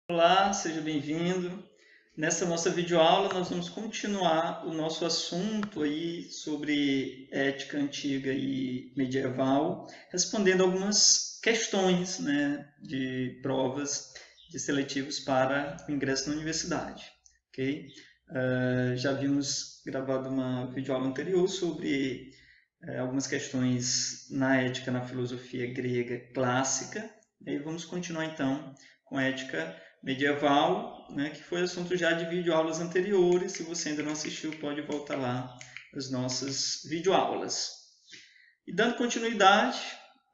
Olá, seja bem-vindo. Nessa nossa videoaula, nós vamos continuar o nosso assunto aí sobre ética antiga e medieval, respondendo algumas questões, né, de provas de seletivos para o ingresso na universidade, ok? Já havíamos gravado uma videoaula anterior sobre algumas questões na ética, na filosofia grega clássica, e vamos continuar então com a ética medieval, né, que foi assunto já de videoaulas anteriores. Se você ainda não assistiu, pode voltar lá às nossas videoaulas. E dando continuidade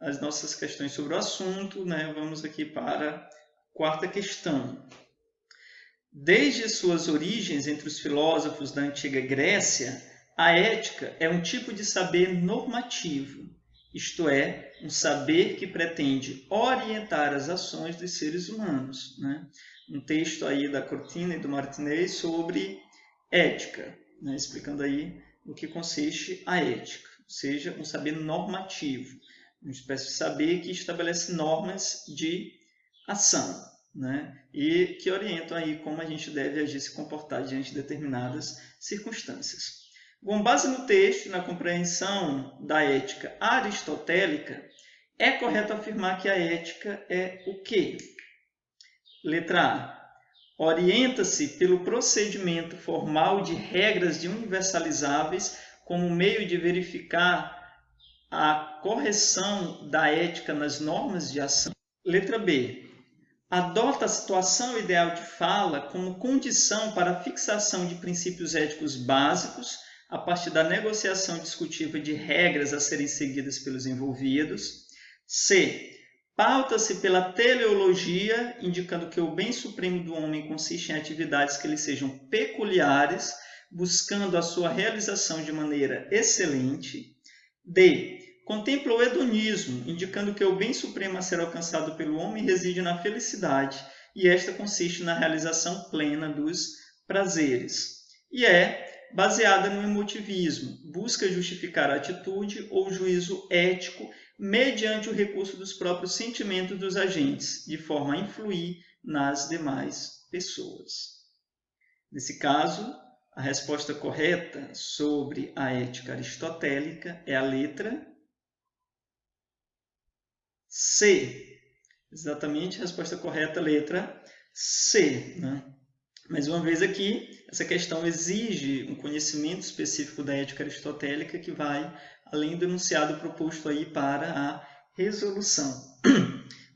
às nossas questões sobre o assunto, né, vamos aqui para a quarta questão. Desde suas origens entre os filósofos da antiga Grécia, a ética é um tipo de saber normativo, isto é, um saber que pretende orientar as ações dos seres humanos. Né? Um texto aí da Cortina e do Martinez sobre ética, né? Explicando aí o que consiste a ética, ou seja, um saber normativo, uma espécie de saber que estabelece normas de ação, né? E que orientam aí como a gente deve agir, se comportar diante de determinadas circunstâncias. Com base no texto, na compreensão da ética aristotélica, é correto afirmar que a ética é o quê? Letra A. Orienta-se pelo procedimento formal de regras de universalizáveis como meio de verificar a correção da ética nas normas de ação. Letra B. Adota a situação ideal de fala como condição para a fixação de princípios éticos básicos a partir da negociação discutiva de regras a serem seguidas pelos envolvidos. C. Pauta-se pela teleologia, indicando que o bem supremo do homem consiste em atividades que lhe sejam peculiares, buscando a sua realização de maneira excelente. D. Contempla o hedonismo, indicando que o bem supremo a ser alcançado pelo homem reside na felicidade, e esta consiste na realização plena dos prazeres. E é baseada no emotivismo, busca justificar a atitude ou juízo ético mediante o recurso dos próprios sentimentos dos agentes, de forma a influir nas demais pessoas. Nesse caso, a resposta correta sobre a ética aristotélica é a letra C. Exatamente, a resposta correta, letra C. Né? Mais uma vez aqui, essa questão exige um conhecimento específico da ética aristotélica que vai além do enunciado proposto aí para a resolução.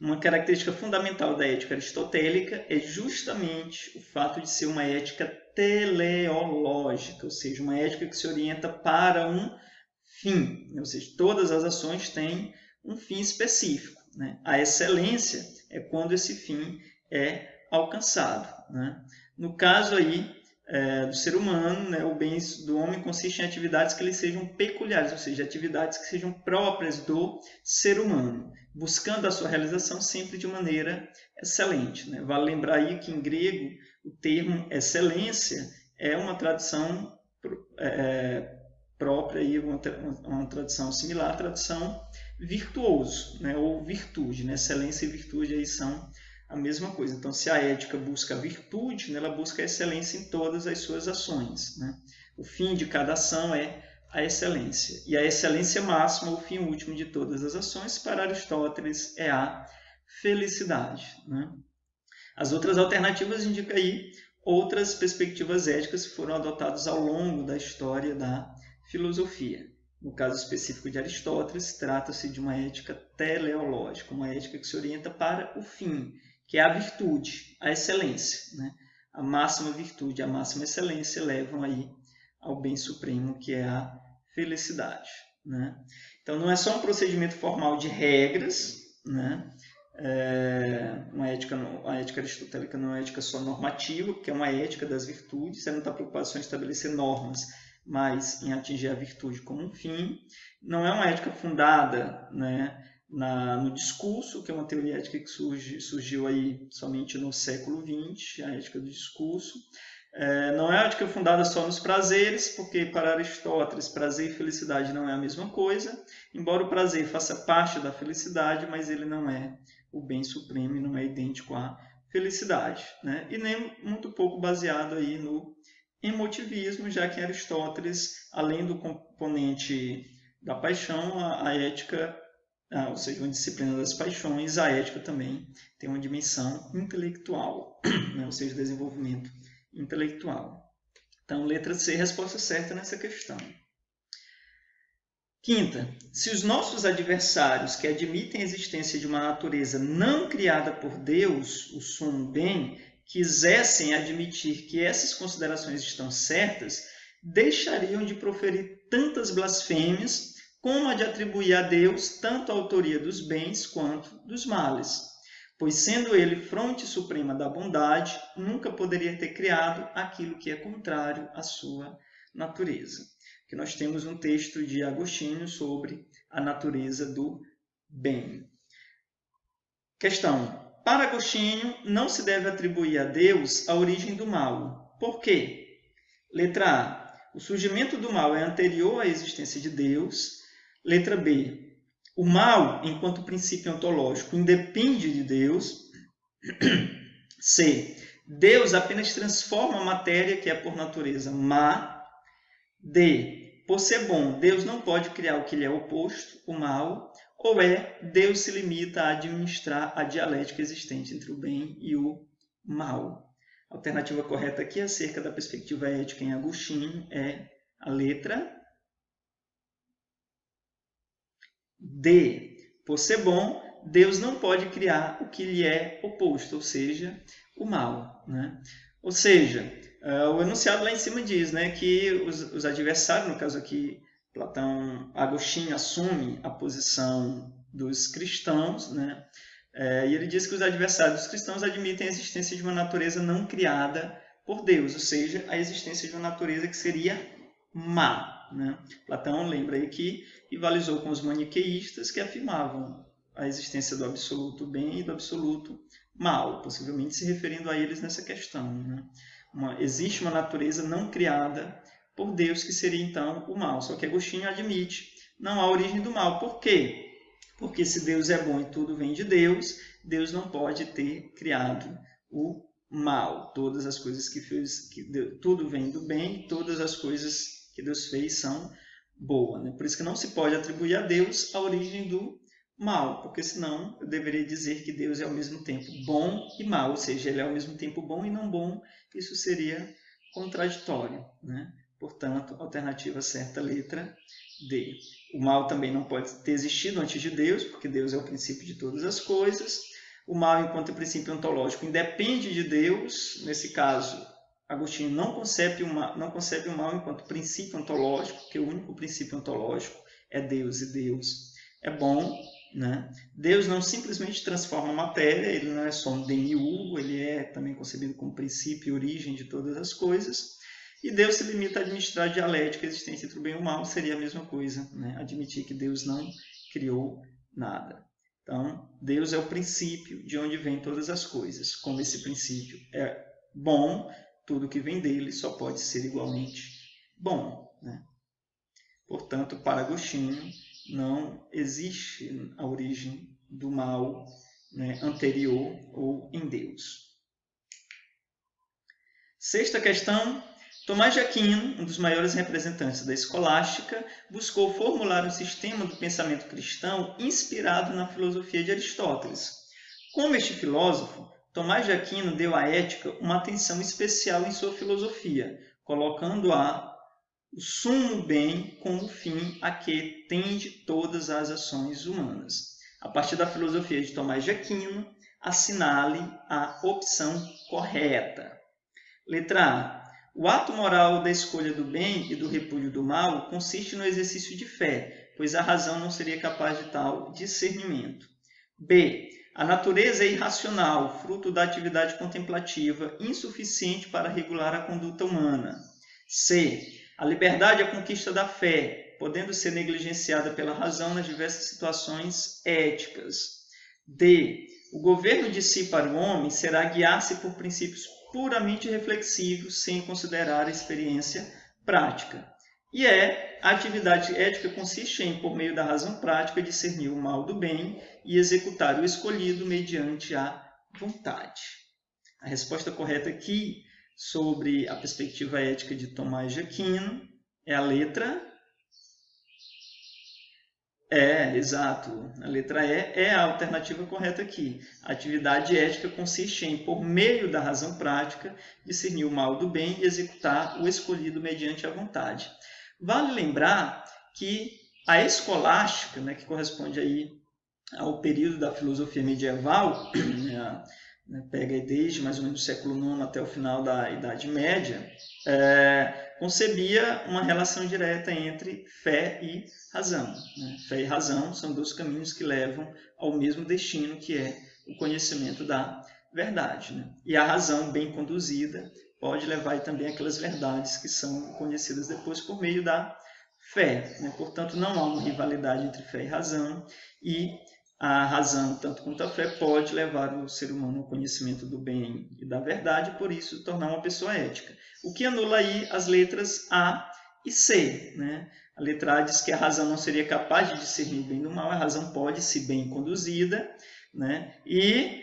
Uma característica fundamental da ética aristotélica é justamente o fato de ser uma ética teleológica, ou seja, uma ética que se orienta para um fim, ou seja, todas as ações têm um fim específico. Né? A excelência é quando esse fim é alcançado. Né? No caso aí do ser humano, né, o bem do homem consiste em atividades que lhe sejam peculiares, ou seja, atividades que sejam próprias do ser humano, buscando a sua realização sempre de maneira excelente. Né? Vale lembrar aí que em grego o termo excelência é uma tradução própria, aí, uma tradução similar à tradução virtuoso, né? Ou virtude. Né? Excelência e virtude aí são a mesma coisa. Então, se a ética busca a virtude, né, ela busca a excelência em todas as suas ações. Né? O fim de cada ação é a excelência. E a excelência máxima, o fim último de todas as ações, para Aristóteles, é a felicidade. Né? As outras alternativas indicam aí outras perspectivas éticas que foram adotadas ao longo da história da filosofia. No caso específico de Aristóteles, trata-se de uma ética teleológica, uma ética que se orienta para o fim, que é a virtude, a excelência. Né? A máxima virtude, a máxima excelência levam aí ao bem supremo, que é a felicidade. Né? Então, não é só um procedimento formal de regras, né? A ética aristotélica não é uma ética só normativa, porque é uma ética das virtudes, você não está preocupado só em estabelecer normas, mas em atingir a virtude como um fim. Não é uma ética fundada, né, no discurso, que é uma teoria ética que surgiu aí somente no século XX, a ética do discurso. Não é uma ética fundada só nos prazeres, porque para Aristóteles prazer e felicidade não é a mesma coisa, embora o prazer faça parte da felicidade, mas ele não é o bem supremo e não é idêntico à felicidade, né? E nem muito pouco baseado aí no emotivismo, já que em Aristóteles, além do componente da paixão, a ética, ou seja, uma disciplina das paixões, a ética também tem uma dimensão intelectual, né? Ou seja, desenvolvimento intelectual. Então, letra C, resposta certa nessa questão. Quinta, se os nossos adversários que admitem a existência de uma natureza não criada por Deus, o sumo bem, quisessem admitir que essas considerações estão certas, deixariam de proferir tantas blasfêmias como a de atribuir a Deus tanto a autoria dos bens quanto dos males. Pois, sendo ele fronte suprema da bondade, nunca poderia ter criado aquilo que é contrário à sua natureza. Que nós temos um texto de Agostinho sobre a natureza do bem. Questão. Para Agostinho, não se deve atribuir a Deus a origem do mal. Por quê? Letra A. O surgimento do mal é anterior à existência de Deus. Letra B. O mal, enquanto princípio ontológico, independe de Deus. C. Deus apenas transforma a matéria, que é por natureza má. D. Por ser bom, Deus não pode criar o que lhe é oposto, o mal. Ou Deus se limita a administrar a dialética existente entre o bem e o mal. A alternativa correta aqui, acerca da perspectiva ética em Agostinho, é a letra D. Por ser bom, Deus não pode criar o que lhe é oposto, ou seja, o mal, né? Ou seja, o enunciado lá em cima diz, né, que os adversários, no caso aqui, Agostinho assume a posição dos cristãos, né? E ele diz que os adversários dos cristãos admitem a existência de uma natureza não criada por Deus, ou seja, a existência de uma natureza que seria má, né? Platão lembra aí que rivalizou com os maniqueístas que afirmavam a existência do absoluto bem e do absoluto mal, possivelmente se referindo a eles nessa questão, né? Existe uma natureza não criada por Deus que seria então o mal, só que Agostinho admite não há origem do mal. Por quê? Porque se Deus é bom e tudo vem de Deus, Deus não pode ter criado o mal. Todas as coisas que fez, tudo vem do bem, todas as coisas que Deus fez são boas, né? Por isso que não se pode atribuir a Deus a origem do mal, porque senão eu deveria dizer que Deus é ao mesmo tempo bom e mal, ou seja, ele é ao mesmo tempo bom e não bom, isso seria contraditório, né? Portanto, alternativa certa, letra D. O mal também não pode ter existido antes de Deus, porque Deus é o princípio de todas as coisas. O mal, enquanto princípio ontológico, independe de Deus. Nesse caso, Agostinho não concebe o mal enquanto princípio ontológico, porque o único princípio ontológico é Deus, e Deus é bom, né? Deus não simplesmente transforma a matéria, ele não é só um demiurgo, ele é também concebido como princípio e origem de todas as coisas. E Deus se limita a administrar a dialética existente entre o bem e o mal, seria a mesma coisa, né? Admitir que Deus não criou nada. Então, Deus é o princípio de onde vêm todas as coisas. Como esse princípio é bom, tudo que vem dele só pode ser igualmente bom, né? Portanto, para Agostinho, não existe a origem do mal, né, anterior ou em Deus. Sexta questão. Tomás de Aquino, um dos maiores representantes da escolástica, buscou formular um sistema do pensamento cristão inspirado na filosofia de Aristóteles. Como este filósofo, Tomás de Aquino deu à ética uma atenção especial em sua filosofia, colocando-a o sumo bem como fim a que tende todas as ações humanas. A partir da filosofia de Tomás de Aquino, assinale a opção correta. Letra A. O ato moral da escolha do bem e do repúdio do mal consiste no exercício de fé, pois a razão não seria capaz de tal discernimento. B. A natureza é irracional, fruto da atividade contemplativa, insuficiente para regular a conduta humana. C. A liberdade é a conquista da fé, podendo ser negligenciada pela razão nas diversas situações éticas. D. O governo de si para o homem será guiar-se por princípios puramente reflexivos, sem considerar a experiência prática. E a atividade ética consiste em, por meio da razão prática, discernir o mal do bem e executar o escolhido mediante a vontade. A resposta correta aqui sobre a perspectiva ética de Tomás de Aquino é a letra E, exato. A letra E é a alternativa correta aqui. A atividade ética consiste em, por meio da razão prática, discernir o mal do bem e executar o escolhido mediante a vontade. Vale lembrar que a escolástica, né, que corresponde aí ao período da filosofia medieval, pega desde mais ou menos o século IX até o final da Idade Média, concebia uma relação direta entre fé e razão. Né? Fé e razão são dois caminhos que levam ao mesmo destino, que é o conhecimento da verdade. Né? E a razão bem conduzida pode levar também aquelas verdades que são conhecidas depois por meio da fé. Né? Portanto, não há uma rivalidade entre fé e razão, e a razão, tanto quanto a fé, pode levar o ser humano ao conhecimento do bem e da verdade, por isso tornar uma pessoa ética. O que anula aí as letras A e C. Né? A letra A diz que a razão não seria capaz de discernir o bem do mal, a razão pode, se bem conduzida, né? E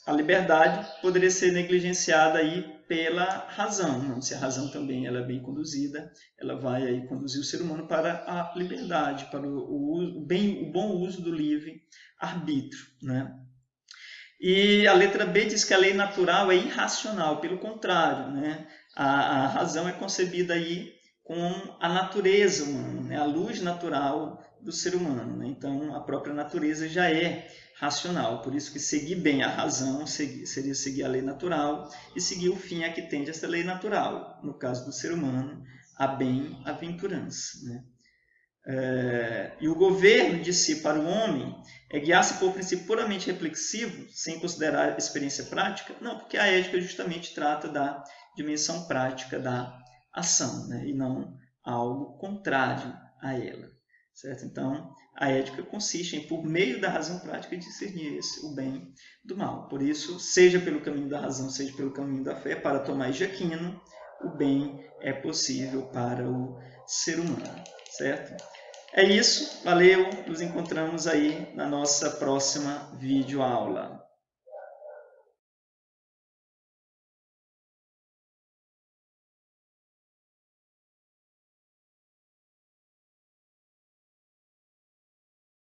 a liberdade poderia ser negligenciada aí pela razão. Não, se a razão também ela é bem conduzida, ela vai aí conduzir o ser humano para a liberdade, para o bom uso do livre-arbítrio. Né? E a letra B diz que a lei natural é irracional, pelo contrário, né? A razão é concebida aí com a natureza humana, né? A luz natural do ser humano. Né? Então, a própria natureza já é racional, por isso que seguir bem a razão seria seguir a lei natural e seguir o fim a que tende essa lei natural, no caso do ser humano, a bem-aventurança. Né? E o governo de si para o homem é guiar-se por princípio puramente reflexivo, sem considerar a experiência prática? Não, porque a ética justamente trata da dimensão prática da ação, né? E não algo contrário a ela. Certo? Então, a ética consiste em, por meio da razão prática, discernir o bem do mal. Por isso, seja pelo caminho da razão, seja pelo caminho da fé, para Tomás de Aquino, o bem é possível para o ser humano. Certo? É isso, valeu, nos encontramos aí na nossa próxima videoaula.